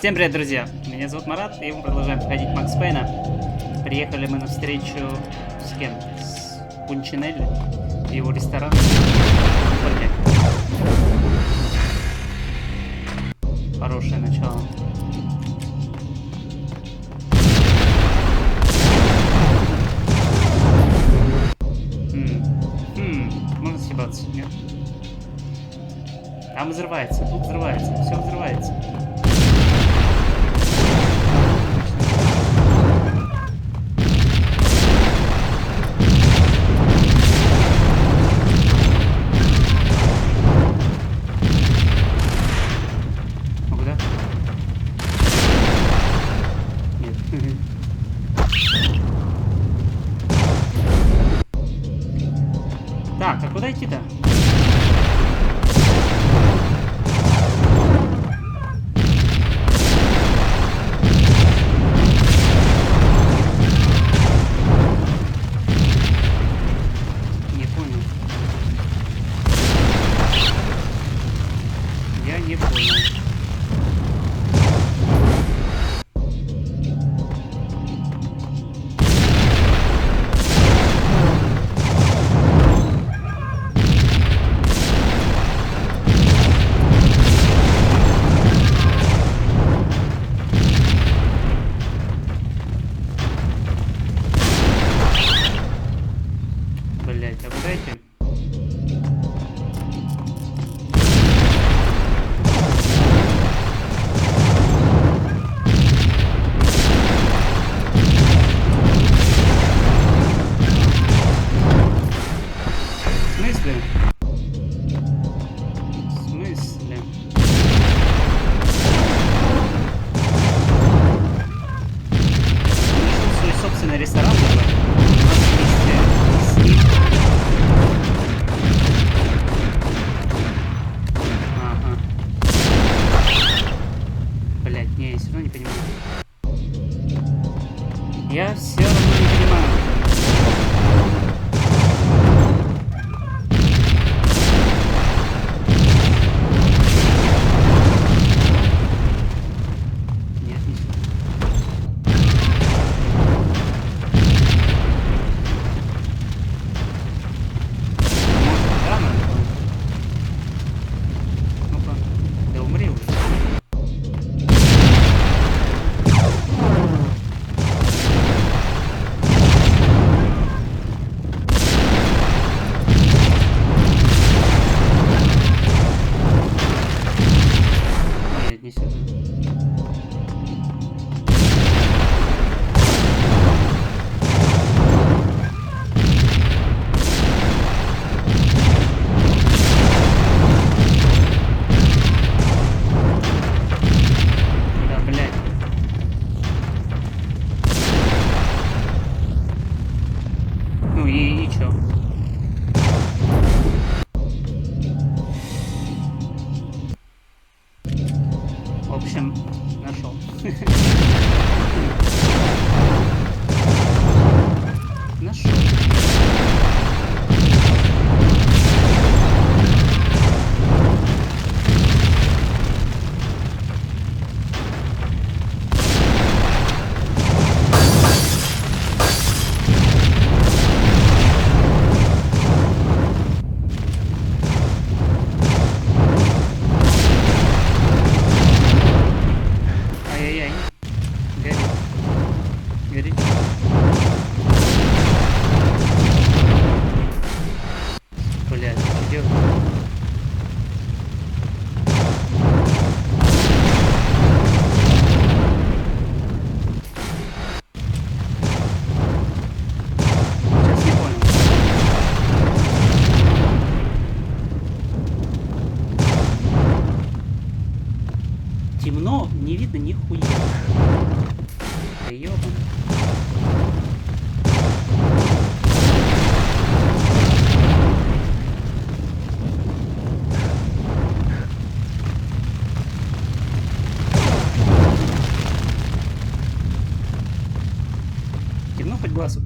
Всем привет, друзья! Меня зовут Марат, и мы продолжаем проходить Макс Пейна. Приехали мы на встречу с кем? С Пунчинелло и его ресторан. Хорошее начало. Можно съебаться, нет? Там взрывается, тут взрывается, все взрывается. А куда? Нет. Так, а куда идти-то? Не понял. Блять, а куда идти? В смысле? Нашел свой собственный ресторан, у нас вместе с ним. Ага. Блять, не, я все равно не понимаю. Я все равно не понимаю. Не сюда. Да, блядь. Ну и чё? В общем, нашел. Нашел. Ай-яй-яй. Горит. Горит. Блядь, что делать? Сейчас не понял. Темно, не видно нихуя. Да ёбан. Темно хоть глаз.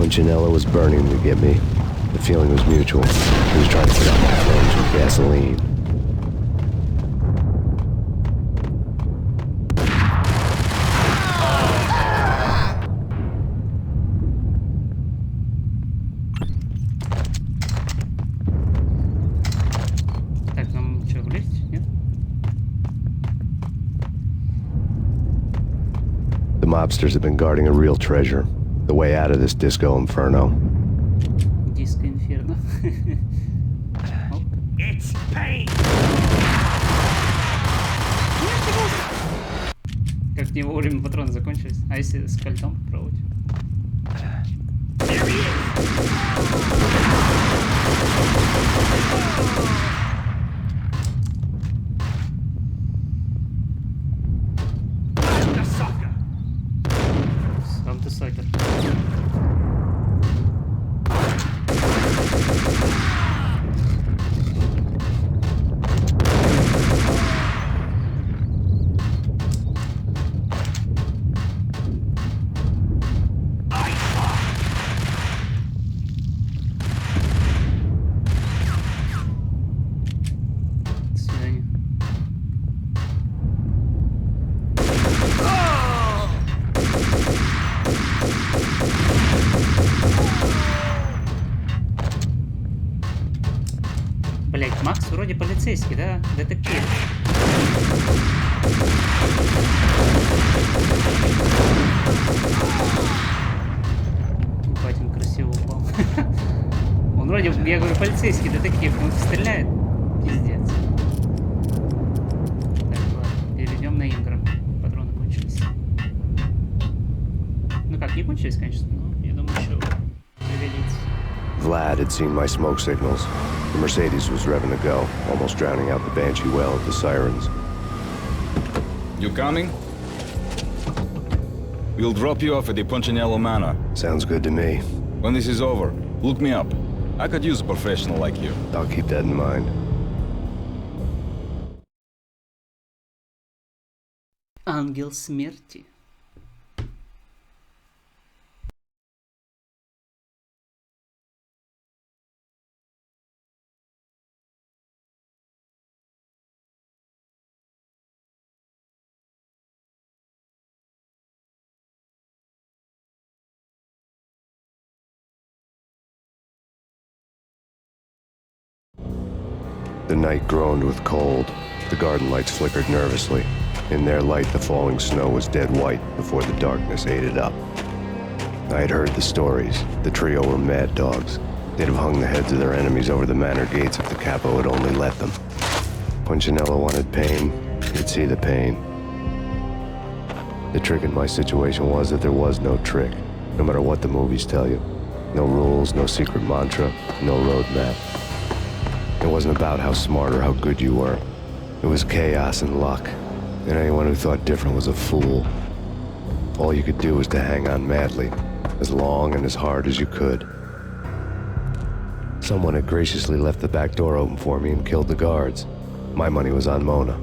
Pунчинелло was burning to get me. The feeling was mutual. He was trying to put out my flames with gasoline. Так, нам что, в лифте? Нет? The mobsters have been guarding a real treasure. The way out of this disco inferno. Диско Инферно. Оп. It's Payne! Как не вовремя патроны закончились. А если с кольтом попробовать? There he is! The sucker! Сам ты сакер. До свидания. Блять, Макс вроде полицейский, да? Детектив. Ебать, он красиво упал. Он вроде, я говорю, полицейский детектив, он стреляет. Пиздец. Так, ладно, перейдем на Инграм. Патроны кончились. Ну как, не кончились, конечно, но я думаю, еще пригодится. Vlad had seen my smoke signals. The Mercedes was revving to go, almost drowning out the Banshee well at the sirens. You coming? We'll drop you off at the Pунчинелло Manor. Sounds good to me. When this is over, look me up. I could use a professional like you. I'll keep that in mind. Ангел смерти. The night groaned with cold. The garden lights flickered nervously. In their light, the falling snow was dead white before the darkness ate it up. I had heard the stories. The trio were mad dogs. They'd have hung the heads of their enemies over the manor gates if the capo had only let them. Pунчинелло wanted pain. He'd see the pain. The trick in my situation was that there was no trick, no matter what the movies tell you. No rules, no secret mantra, no roadmap. It wasn't about how smart or how good you were. It was chaos and luck, and anyone who thought different was a fool. All you could do was to hang on madly, as long and as hard as you could. Someone had graciously left the back door open for me and killed the guards. My money was on Mona.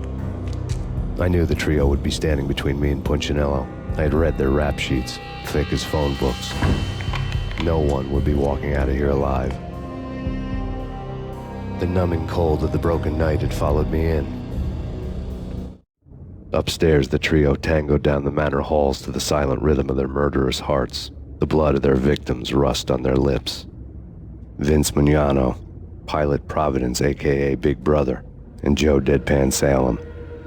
I knew the trio would be standing between me and Pунчинелло. I had read their rap sheets, thick as phone books. No one would be walking out of here alive. The numbing cold of the broken night had followed me in. Upstairs, the trio tangoed down the manor halls to the silent rhythm of their murderous hearts, the blood of their victims rust on their lips. Vince Mugnano, Pilot Providence, a.k.a. Big Brother, and Joe Deadpan Salem.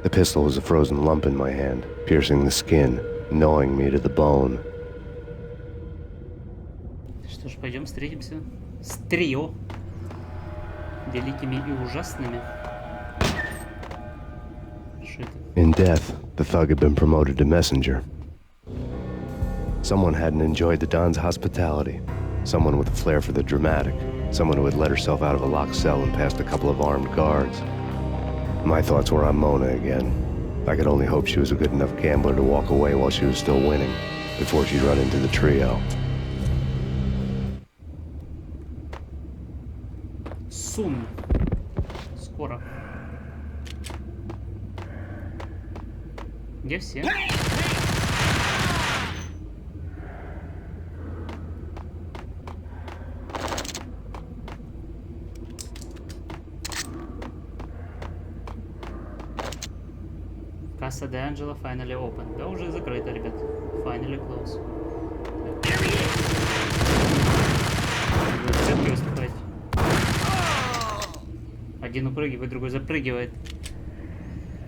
The pistol was a frozen lump in my hand, piercing the skin, gnawing me to the bone. Что ж, пойдем встретимся с трио. Великими и ужасными. Что это? In death, the thug had been promoted to messenger. Someone hadn't enjoyed the Don's hospitality. Someone with a flair for the dramatic. Someone who had let herself out of a locked cell and past a couple of armed guards. My thoughts were on Mona again. I could only hope she was a good enough gambler to walk away while she was still winning, before she'd run into the trio. Сун. Скоро. Где все? Casa de Angelo finally open. Да, уже закрыто, ребят. Finally close. Вы в центре выступаете. Один упрыгивает, другой запрыгивает.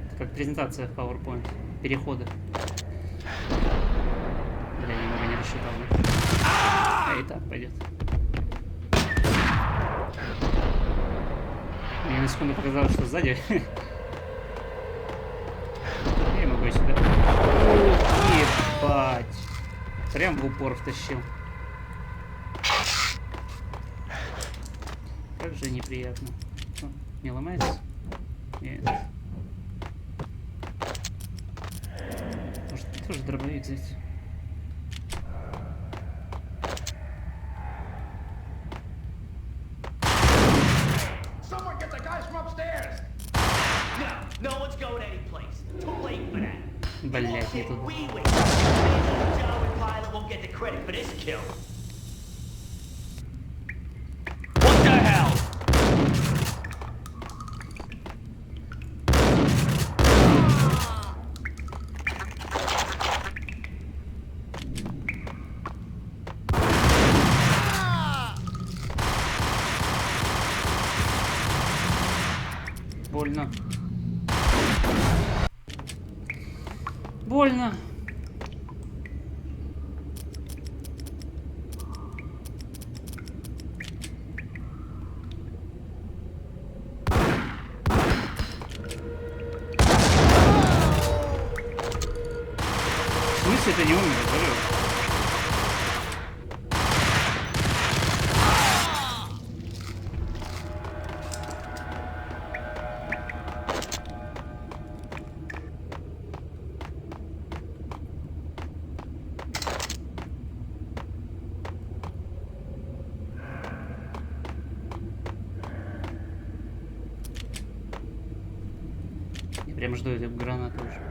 Это как презентация в PowerPoint. Переходы. Бля, немного не рассчитал. И так пойдет. Мне на секунду показалось, что сзади. Я могу и сюда. Ебать. Прям в упор втащил. Как же неприятно. О, не ломается? Нет. Может, тоже дробовик взять? Someone get the guys from upstairs! No, no one's going anyplace. Too late for that. Блять, не тут. We wait. Joe and Pilot won't get the credit for this kill. What the hell? Больно. Больно. В смысле ты не умер, говорю? Я прям жду эту гранату уже.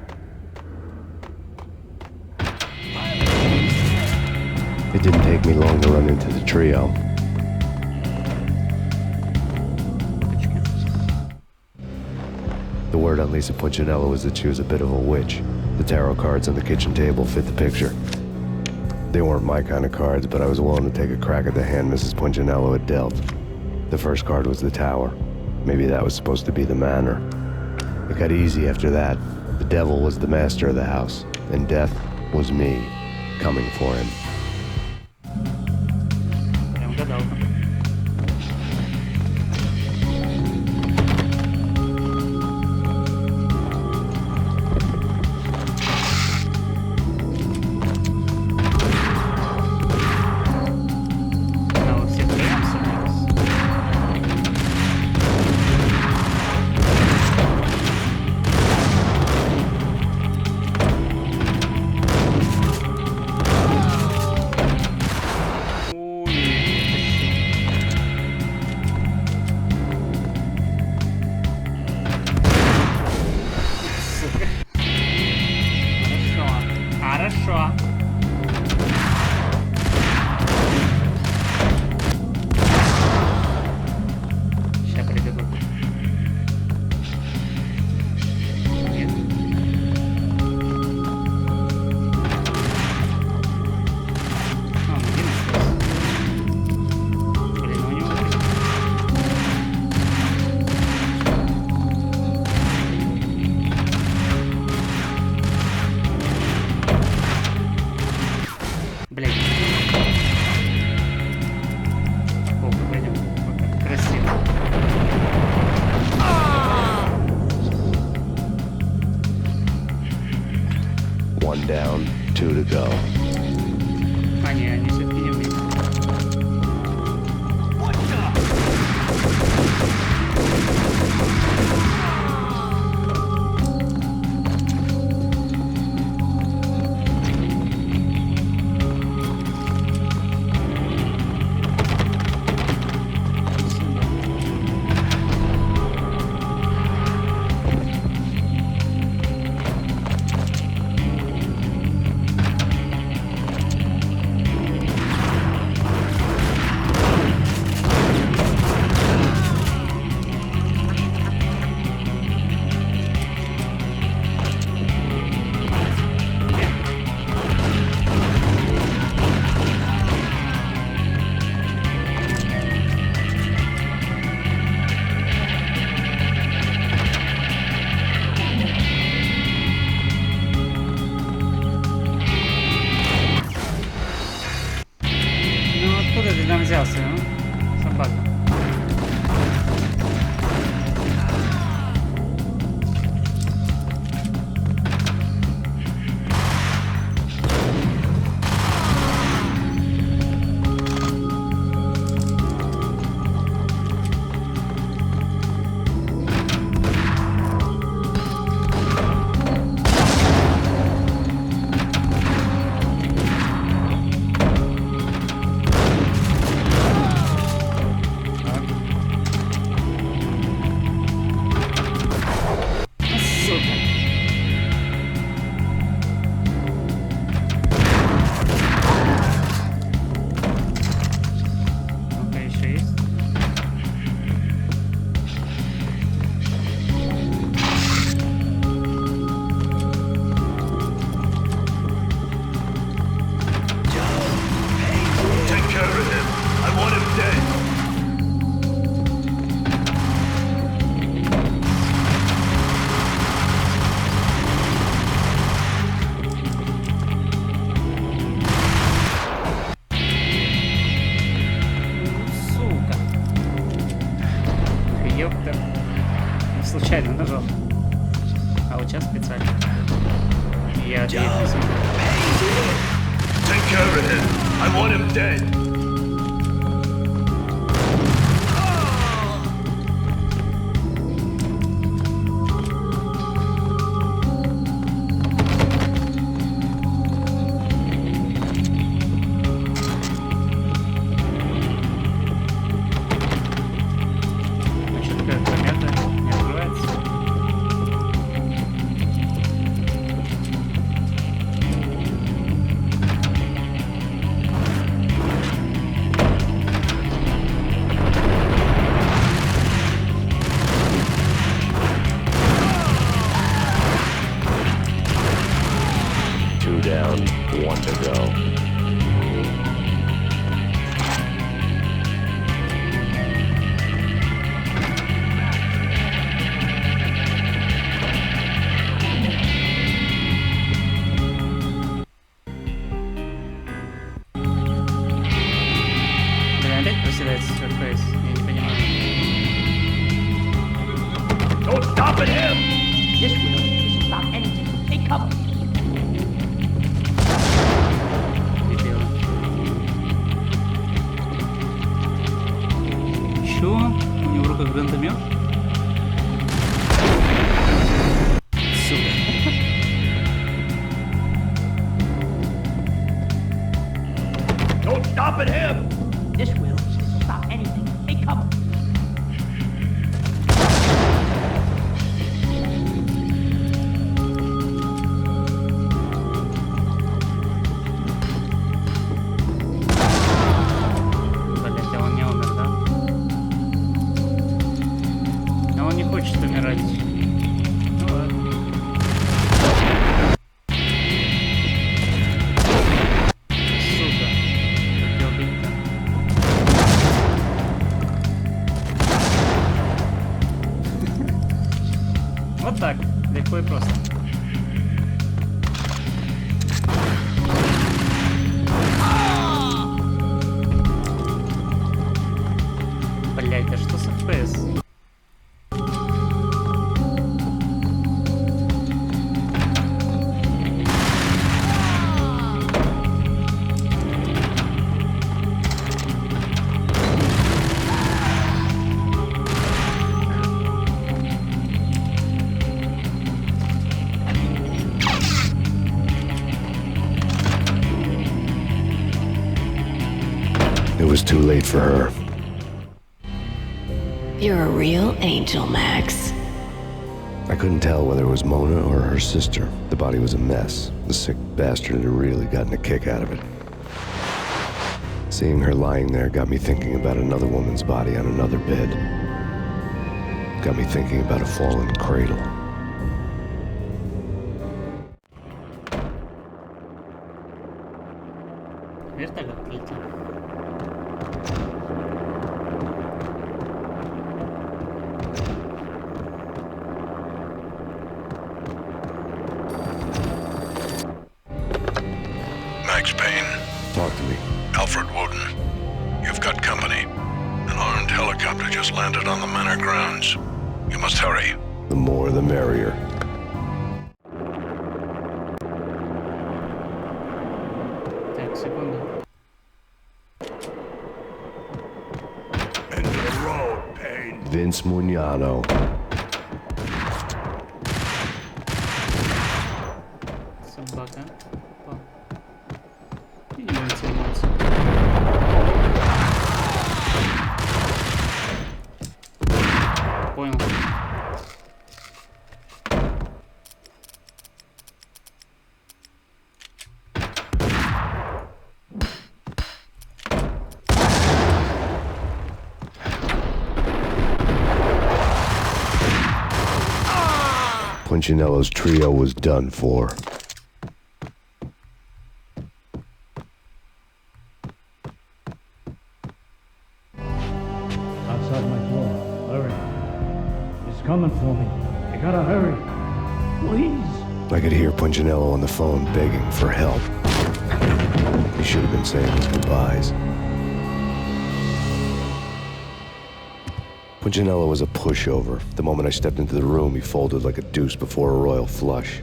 It didn't take me long to run into the trio. The word on Lisa Pунчинелло was that she was a bit of a witch. The tarot cards on the kitchen table fit the picture. They weren't my kind of cards, but I was willing to take a crack at the hand Mrs. Pунчинелло had dealt. The first card was the Tower. Maybe that was supposed to be the manor. It got easy after that. The devil was the master of the house, and death was me, coming for him. Прям гадалка. Да, вы все втроем собрались. Сука. Хорошо. Сейчас прибегу. Нет. А, он один остался. Блин, у него будет. Блять. О, пойдем. Пока. Красиво. One down, two to go. А, не, они все-таки не вместе. What the? Я ответился. Take care of him. I want him dead. А что такое помята? Не открывается? Two down, one to go. Блин, опять проседает Surface. Я не понимаю. Don't stop at him. This will stop anything. Take cover. Дебилы. Чё? У него в руках гранатомет? Сука. Don't stop at him. This will stop anything. Take cover. Блять, а он не умер, да? А он не хочет умирать. Ну ладно. Сука. Как его бить-то? Вот так. Легко и просто. Блять, да что с FPS? It was too late for her. You're a real angel, Max. I couldn't tell whether it was Mona or her sister. The body was a mess. The sick bastard had really gotten a kick out of it. Seeing her lying there got me thinking about another woman's body on another bed. Got me thinking about a fallen cradle. Вертолет прилетел. Max Payne, Talk to me. Alfred Woden. You've got company. An armed helicopter just landed on the manor grounds. You must hurry. The more the merrier. Так, секунду. End of the road, Payne. Vince Mugnano. Собака. Опа. И не будем заниматься. Понял. Punchinello's trio was done for. Outside my door. Hurry. He's coming for me. You gotta hurry. Please. I could hear Punchinello on the phone begging for help. He should have been saying his goodbyes. Ppuncinello was a pushover. The moment I stepped into the room, he folded like a deuce before a royal flush.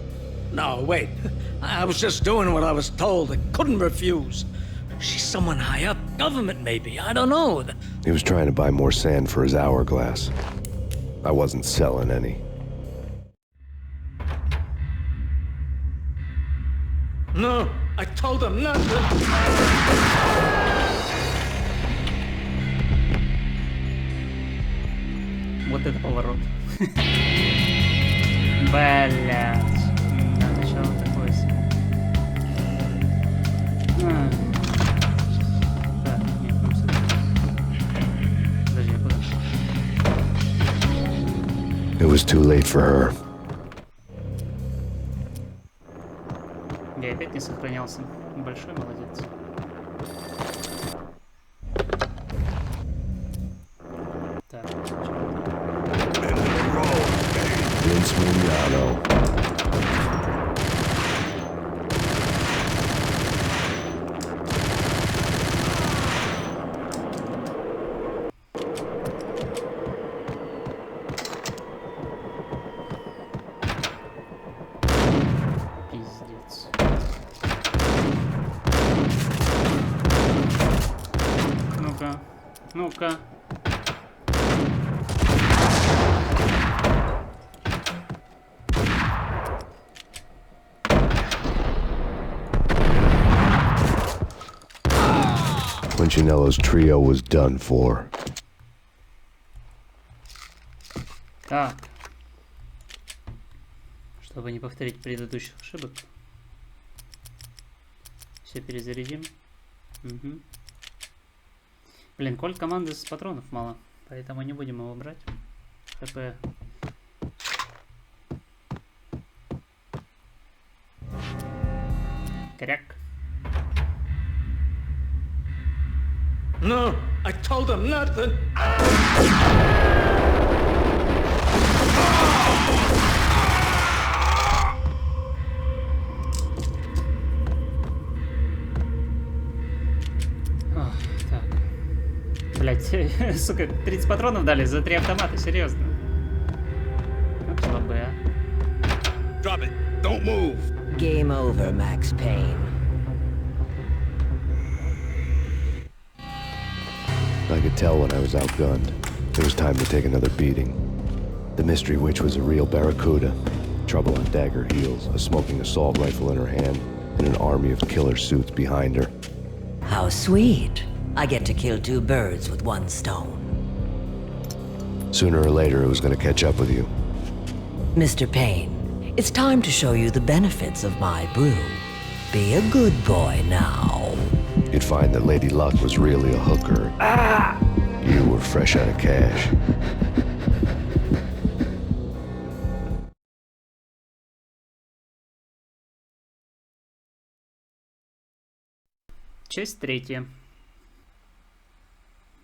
No, wait. I was just doing what I was told. I couldn't refuse. She's someone high up. Government, maybe. I don't know. He was trying to buy more sand for his hourglass. I wasn't selling any. No, I told him not to. Вот это поворот. Блять. Да, начало такое себе. Так, нет, нам сюда. Подожди, а куда? It was too late for her. Я опять не сохранялся. Большой молодец. Так, Vince Mignano. пиздец. Ну-ка, ну-ка. Pунчинелло's trio was done for. Так. Чтобы не повторить предыдущих ошибок. Все перезарядим. Угу. Блин, коль команды с патронов мало, поэтому не будем его брать. ХП. Коряк. No, I told him not to. Ох, так. Блять, сука, 30 патронов дали за 3 автомата, серьезно. Вот слабые, а. Drop it. Don't move. Game over, Max Payne. I could tell when I was outgunned. It was time to take another beating. The mystery witch was a real barracuda. Trouble on dagger heels, a smoking assault rifle in her hand, and an army of killer suits behind her. How sweet. I get to kill two birds with one stone. Sooner or later, it was going to catch up with you. Mr. Payne, it's time to show you the benefits of my brew. Be a good boy now. You'd find that Lady Luck was really a hooker. You were fresh out of cash. Часть 3.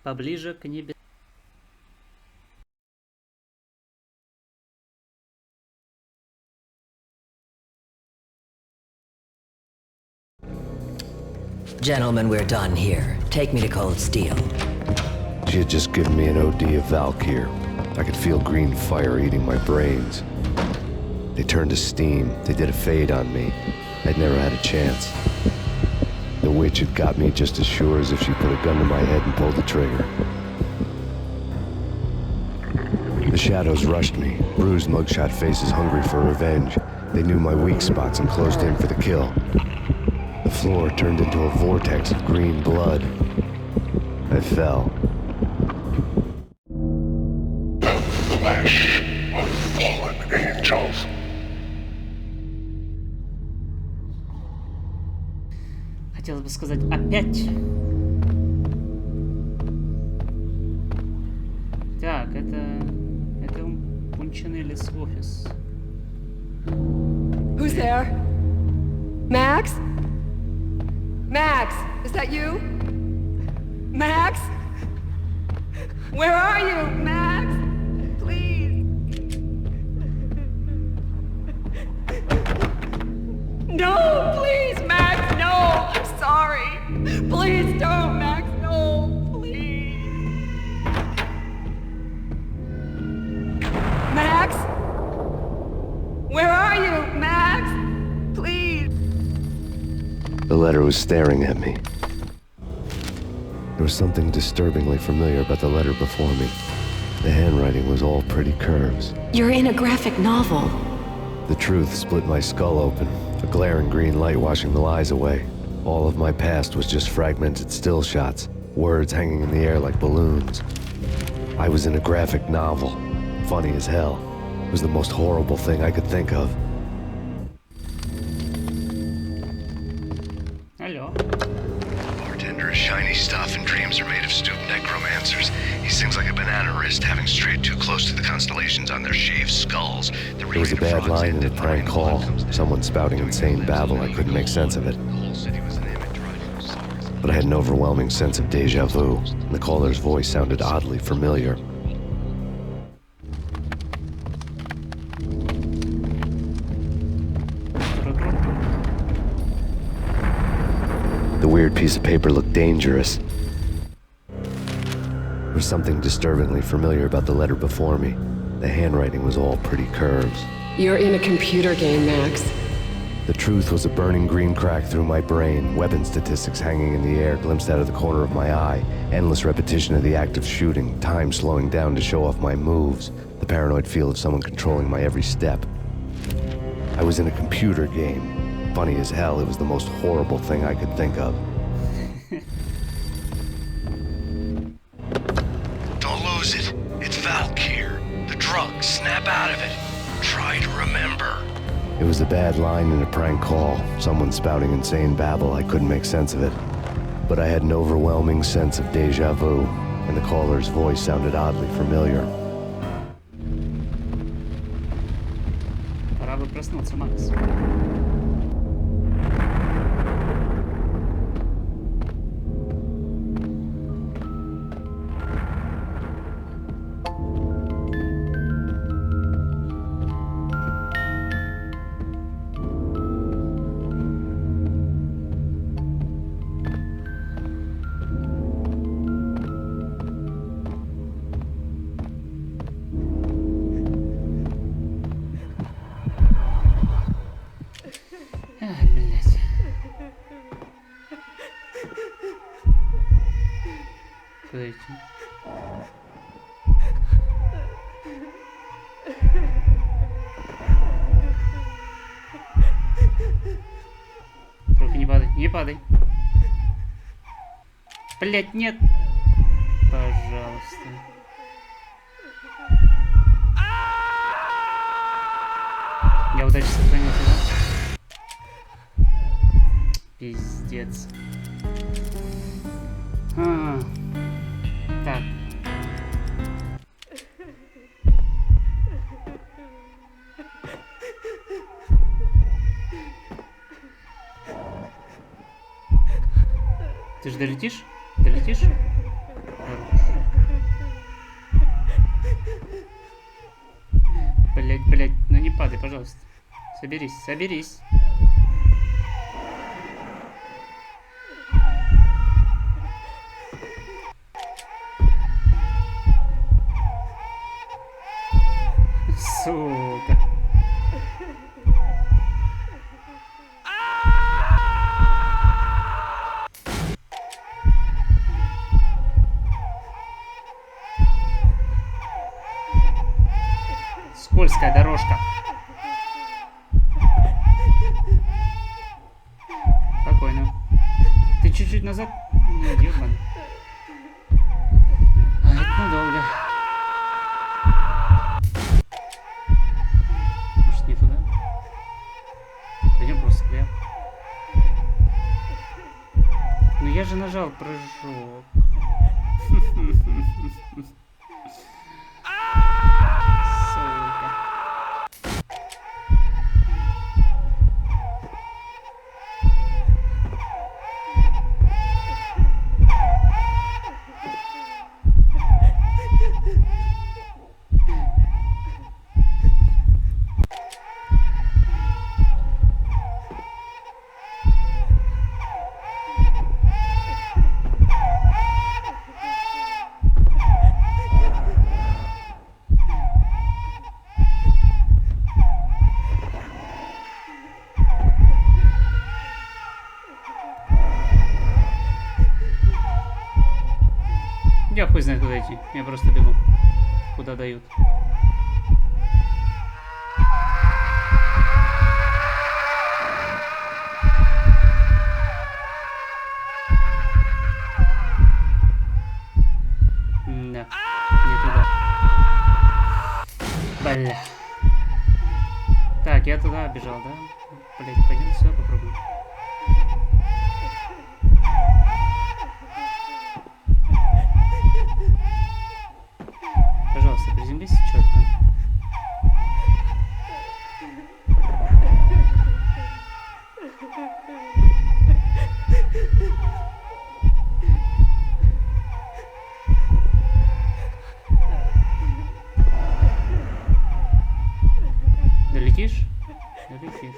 Поближе к небе. Gentlemen, we're done here. Take me to Cold Steel. She had just given me an OD of Valkyr. I could feel green fire eating my brains. They turned to steam. They did a fade on me. I'd never had a chance. The witch had got me just as sure as if she put a gun to my head and pulled the trigger. The shadows rushed me, bruised mugshot faces hungry for revenge. They knew my weak spots and closed in for the kill. The floor turned into a vortex of green blood. I fell. Flesh of fallen angels. Хотелось бы сказать опять. Так, это Пунчинелло офис. Who's there? Max? Max, is that you? Max? Where are you, Max? Please. No, please, Max, no. I'm sorry. Please don't, Max, no, please. Max? Where are you, Max? Please. The letter was staring at me. There was something disturbingly familiar about the letter before me. The handwriting was all pretty curves. You're in a graphic novel. The truth split my skull open, a glaring green light washing the lies away. All of my past was just fragmented still shots, words hanging in the air like balloons. I was in a graphic novel. Funny as hell. It was the most horrible thing I could think of. Алло. Bartender is shiny stuff and dreams are made of stupid necromancers. He sings like a banana wrist, having strayed too close to the constellations on their shaved skulls. There was a bad line in a prank call. Someone spouting insane babble. I couldn't make sense of it. But I had an overwhelming sense of deja vu, and the caller's voice sounded oddly familiar. The weird piece of paper looked dangerous. There was something disturbingly familiar about the letter before me. The handwriting was all pretty curves. You're in a computer game, Max. The truth was a burning green crack through my brain, weapon statistics hanging in the air glimpsed out of the corner of my eye, endless repetition of the act of shooting, time slowing down to show off my moves, the paranoid feel of someone controlling my every step. I was in a computer game. Funny as hell, it was the most horrible thing I could think of. Don't lose it. It's Valk here. The drug, snap out of it. Try to remember. It was a bad line in a prank call, someone spouting insane babble. I couldn't make sense of it. But I had an overwhelming sense of deja vu, and the caller's voice sounded oddly familiar. Пора бы проснуться, Макс. Блять. Куда идти? Только не падай, не падай. Блять, нет. Пожалуйста. Я удачно сохранился, да? Пиздец. Так. Ты же долетишь? Долетишь? Блять, ну не падай, пожалуйста. Соберись, соберись. Сука. Скользкая дорожка. Спокойно. Ты чуть-чуть назад. Не, ёбан. А это надолго. Может, не туда? Пойдем просто прям. Ну я же нажал прыжок. Я хуй знает, куда идти. Я просто бегу. Куда дают. Да, не туда. Бля. Так, я туда бежал, да? Блять, пойдем сюда попробуем. Пожалуйста, приземлись четко. Долетишь? Долетишь.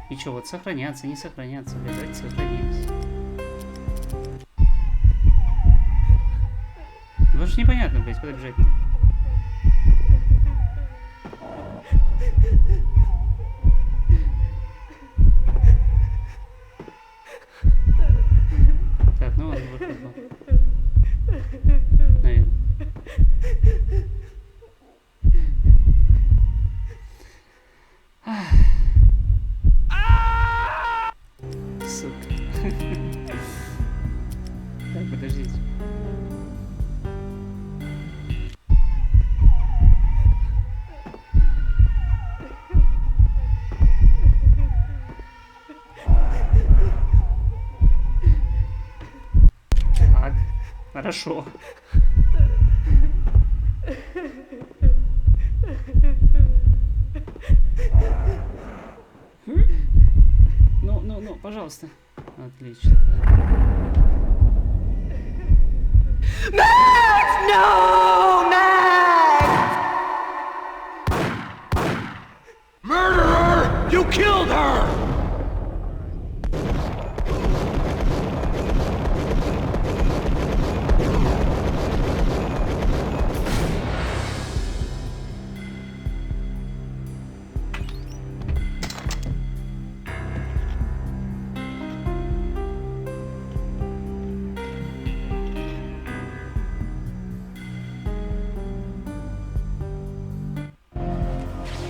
И чё, вот сохраняться, не сохраняться, блядь, давайте сохранимся. Потому что непонятно, блядь, куда бежать. Так, ну ладно, выход был. Наверное. Сука. Так, подождите. Так, хорошо. Ну, пожалуйста. Отлично. Murderer! You killed her!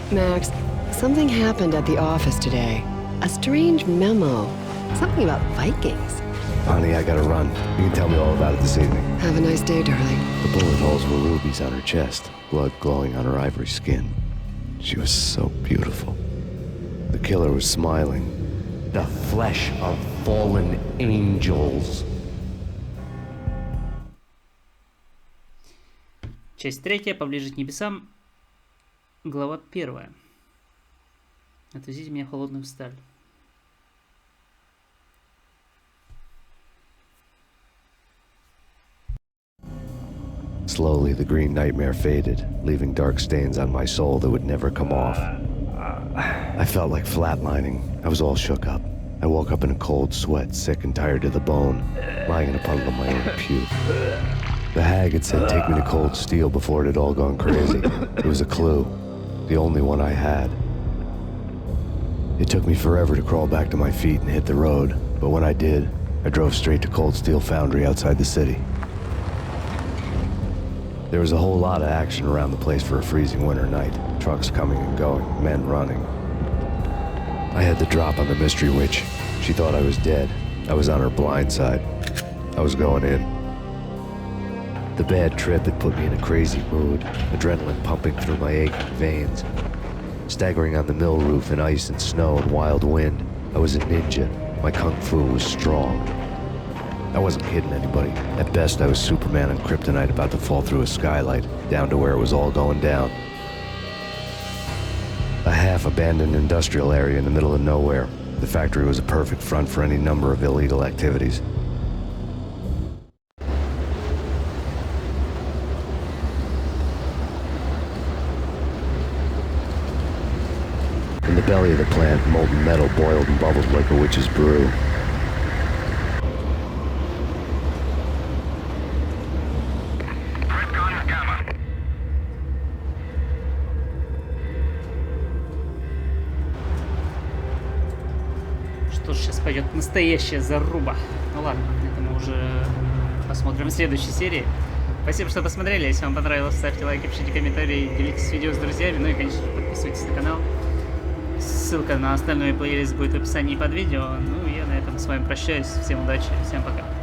Max, something happened at the office today. A strange memo. Something about Vikings. Honey, I gotta run. You can tell me all about it this evening. Have a nice day, darling. The bullet holes were rubies on her chest, blood glowing on her ivory skin. She was so beautiful. The killer was smiling. The flesh of fallen angels. Часть 3. Поближе к небесам. Глава 1. Отвезите меня в холодную сталь. Slowly, the green nightmare faded, leaving dark stains on my soul that would never come off. I felt like flatlining. I was all shook up. I woke up in a cold sweat, sick and tired to the bone, lying in a puddle of my own puke. The hag had said take me to Cold Steel before it had all gone crazy. It was a clue. The only one I had. It took me forever to crawl back to my feet and hit the road, but when I did, I drove straight to Cold Steel Foundry outside the city. There was a whole lot of action around the place for a freezing winter night. Trucks coming and going, men running. I had the drop on the mystery witch. She thought I was dead. I was on her blind side. I was going in. The bad trip had put me in a crazy mood, adrenaline pumping through my aching veins. Staggering on the mill roof in ice and snow and wild wind, I was a ninja. My kung fu was strong. I wasn't kidding anybody. At best, I was Superman on kryptonite about to fall through a skylight, down to where it was all going down. A half-abandoned industrial area in the middle of nowhere. The factory was a perfect front for any number of illegal activities. In the belly of the plant, molten metal boiled and bubbled like a witch's brew. Что ж, сейчас пойдет настоящая заруба. Ну ладно, это мы уже посмотрим в следующей серии. Спасибо, что посмотрели. Если вам понравилось, ставьте лайки, пишите комментарии, делитесь видео с друзьями. Ну и, конечно, подписывайтесь на канал. Ссылка на остальной плейлист будет в описании под видео. Ну и я на этом с вами прощаюсь. Всем удачи, всем пока.